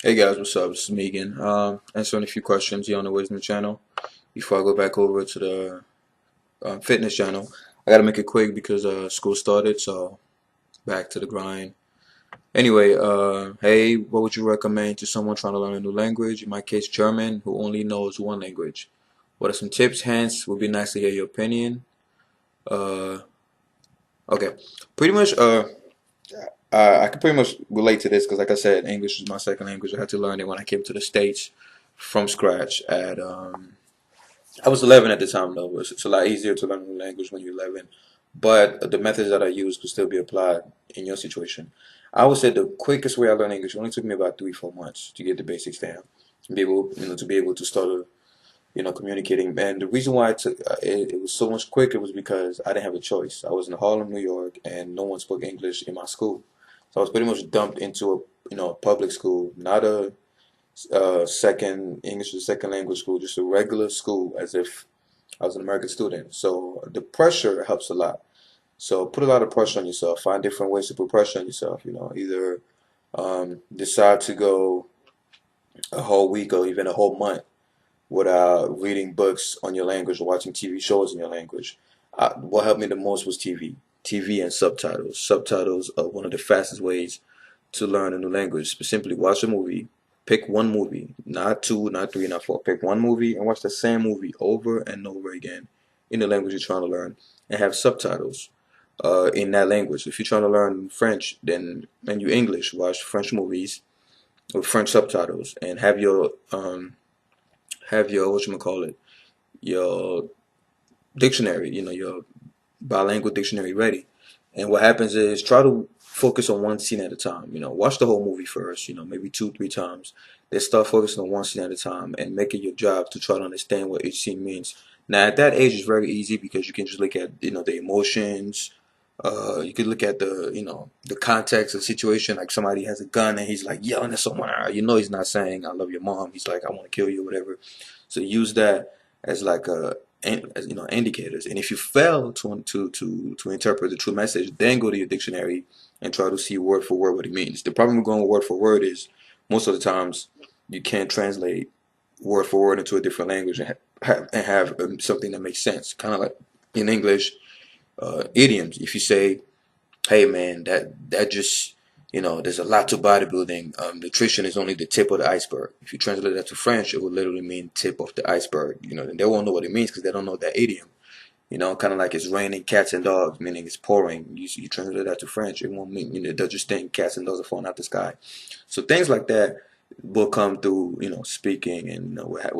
Hey guys, what's up? This is Megan. Answering a few questions here on the Wisdom channel. Before I go back over to the fitness channel, I gotta make it quick because school started, so back to the grind. Anyway, hey, what would you recommend to someone trying to learn a new language? In my case, German, who only knows one language. What are some tips? Hence, would be nice to hear your opinion. Uh, okay, pretty much. I can pretty much relate to this because, like I said, English is my second language. I had to learn it when I came to the States from scratch at I was 11 at the time though. It's a lot easier to learn a new language when you're 11, but the methods that I use could still be applied in your situation. I would say the quickest way I learned English only took me about 3, 4 months to get the basics down, and be able, to be able to start, communicating. And the reason why it was so much quicker was because I didn't have a choice. I was in Harlem, New York, and no one spoke English in my school, so I was pretty much dumped into a public school, not a second English as a second language school, just a regular school as if I was an American student. So the pressure helps a lot. So put a lot of pressure on yourself. Find different ways to put pressure on yourself. Either decide to go a whole week or even a whole month without reading books on your language or watching TV shows in your language. What helped me the most was TV. TV and subtitles. Subtitles are one of the fastest ways to learn a new language. Simply watch a movie. Pick one movie, not two, not three, not four. Pick one movie and watch the same movie over and over again in the language you're trying to learn, and have subtitles in that language. If you're trying to learn French, then and you English, watch French movies with French subtitles, and have your whatchamacallit, your dictionary, your bilingual dictionary ready. And what happens is try to focus on one scene at a time. Watch the whole movie first, maybe 2, 3 times. Then start focusing on one scene at a time and make it your job to try to understand what each scene means. Now at that age it's very easy because you can just look at, the emotions. You could look at the context of the situation, like somebody has a gun and he's like yelling at someone. He's not saying I love your mom. He's like I want to kill you or whatever. So use that as like as indicators. And if you fail to interpret the true message, then go to your dictionary and try to see word for word what it means. The problem with going word for word is most of the times you can't translate word for word into a different language and have something that makes sense. Kind of like in English, idioms. If you say, "Hey man, that just there's a lot to bodybuilding. Nutrition is only the tip of the iceberg." If you translate that to French, it would literally mean tip of the iceberg. And they won't know what it means because they don't know that idiom. Kind of like it's raining cats and dogs, meaning it's pouring. You translate that to French, it won't mean, they'll just think cats and dogs are falling out the sky. So things like that will come through, speaking and with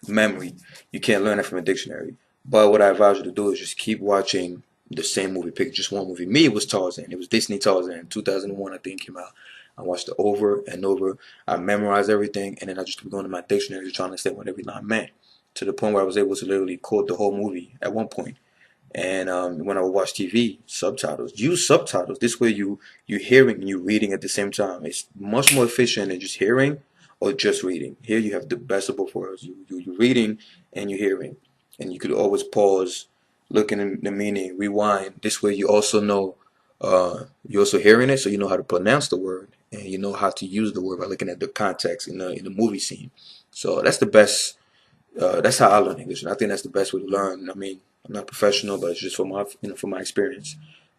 memory. You can't learn it from a dictionary. But what I advise you to do is just keep watching the same movie. Pick just one movie. Me, it was Tarzan. It was Disney Tarzan. 2001, I think, came out. I watched it over and over. I memorized everything, and then I just kept going to my dictionary trying to understand what every line meant. To the point where I was able to literally quote the whole movie at one point. And when I would watch TV, subtitles. Use subtitles. This way, you hearing and you reading at the same time. It's much more efficient than just hearing or just reading. Here you have the best of both worlds. You're reading and you're hearing, and you could always pause, look in the meaning, rewind. This way, you also know you're also hearing it, so you know how to pronounce the word and you know how to use the word by looking at the context in the movie scene. So that's the best. That's how I learn English, and I think that's the best way to learn. I mean, I'm not professional, but it's just from my experience.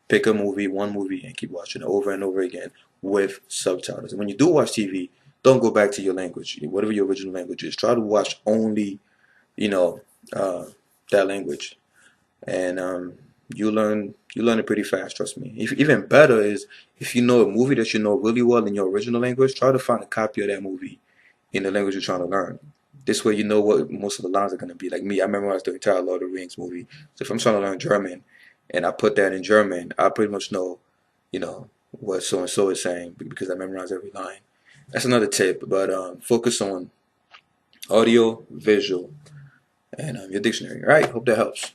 Pick a movie, one movie, and keep watching it over and over again with subtitles. And when you do watch TV, don't go back to your language, whatever your original language is. Try to watch only, you know, uh, that language, and you learn it pretty fast. Trust me. Even better is if you know a movie that you know really well in your original language, try to find a copy of that movie in the language you're trying to learn. This way, you know what most of the lines are going to be. Like me, I memorized the entire Lord of the Rings movie. So if I'm trying to learn German and I put that in German, I pretty much know, what so and so is saying because I memorized every line. That's another tip, but focus on audio, visual, and your dictionary. All right, hope that helps.